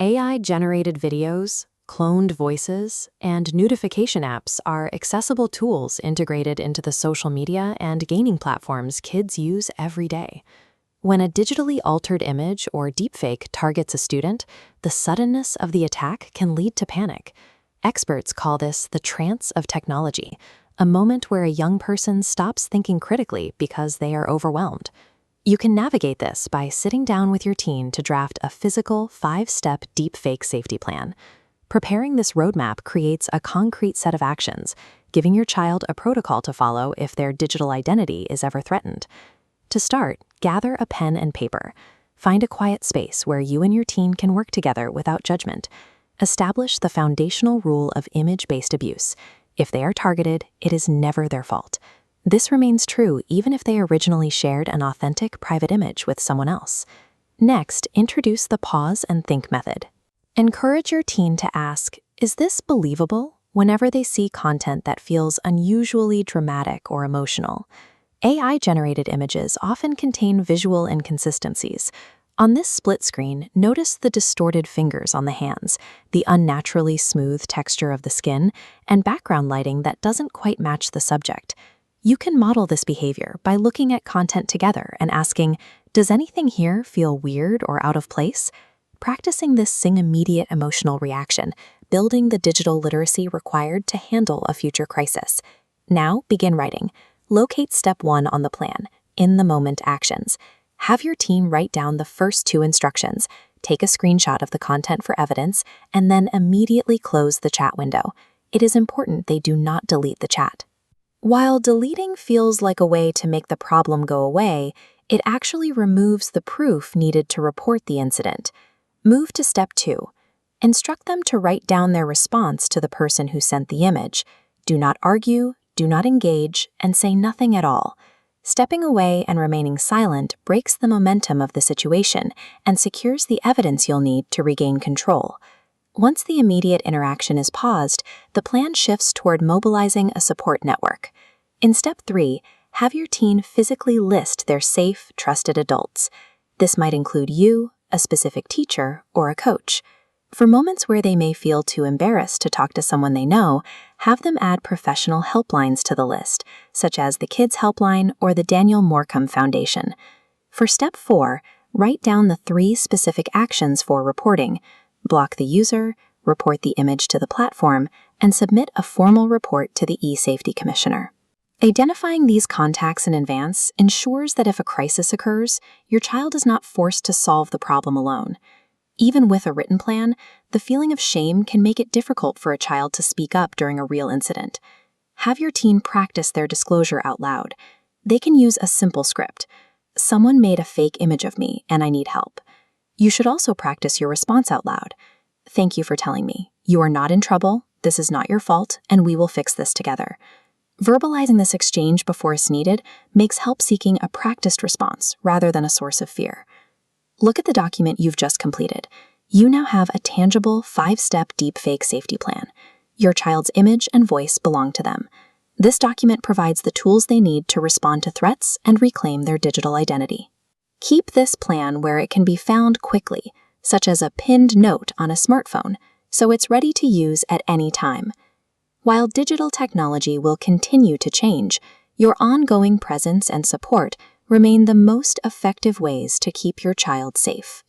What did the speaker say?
AI-generated videos, cloned voices, and notification apps are accessible tools integrated into the social media and gaming platforms kids use every day. When a digitally altered image or deepfake targets a student, the suddenness of the attack can lead to panic. Experts call this the trance of technology, a moment where a young person stops thinking critically because they are overwhelmed. You can navigate this by sitting down with your teen to draft a physical 5-step deepfake safety plan. Preparing this roadmap creates a concrete set of actions, giving your child a protocol to follow if their digital identity is ever threatened. To start, gather a pen and paper. Find a quiet space where you and your teen can work together without judgment. Establish the foundational rule of image-based abuse. If they are targeted, it is never their fault. This remains true even if they originally shared an authentic private image with someone else. Next, introduce the pause and think method. Encourage your teen to ask, "Is this believable?" whenever they see content that feels unusually dramatic or emotional. AI-generated images often contain visual inconsistencies. On this split screen, notice the distorted fingers on the hands, the unnaturally smooth texture of the skin, and background lighting that doesn't quite match the subject. You can model this behavior by looking at content together and asking, "Does anything here feel weird or out of place?" Practicing this immediate emotional reaction, building the digital literacy required to handle a future crisis. Now, begin writing. Locate step 1 on the plan, in-the-moment actions. Have your team write down the first 2 instructions, take a screenshot of the content for evidence, and then immediately close the chat window. It is important they do not delete the chat. While deleting feels like a way to make the problem go away, it actually removes the proof needed to report the incident. Move to step 2. Instruct them to write down their response to the person who sent the image. Do not argue, do not engage, and say nothing at all. Stepping away and remaining silent breaks the momentum of the situation and secures the evidence you'll need to regain control. Once the immediate interaction is paused, the plan shifts toward mobilizing a support network. In step 3, have your teen physically list their safe, trusted adults. This might include you, a specific teacher, or a coach. For moments where they may feel too embarrassed to talk to someone they know, have them add professional helplines to the list, such as the Kids Helpline or the Daniel Morecambe Foundation. For step 4, write down the 3 specific actions for reporting. Block the user, report the image to the platform, and submit a formal report to the e-Safety Commissioner. Identifying these contacts in advance ensures that if a crisis occurs, your child is not forced to solve the problem alone. Even with a written plan, the feeling of shame can make it difficult for a child to speak up during a real incident. Have your teen practice their disclosure out loud. They can use a simple script. "Someone made a fake image of me and I need help." You should also practice your response out loud. "Thank you for telling me. You are not in trouble, this is not your fault, and we will fix this together." Verbalizing this exchange before it's needed makes help seeking a practiced response rather than a source of fear. Look at the document you've just completed. You now have a tangible 5-step deepfake safety plan. Your child's image and voice belong to them. This document provides the tools they need to respond to threats and reclaim their digital identity. Keep this plan where it can be found quickly, such as a pinned note on a smartphone, so it's ready to use at any time. While digital technology will continue to change, your ongoing presence and support remain the most effective ways to keep your child safe.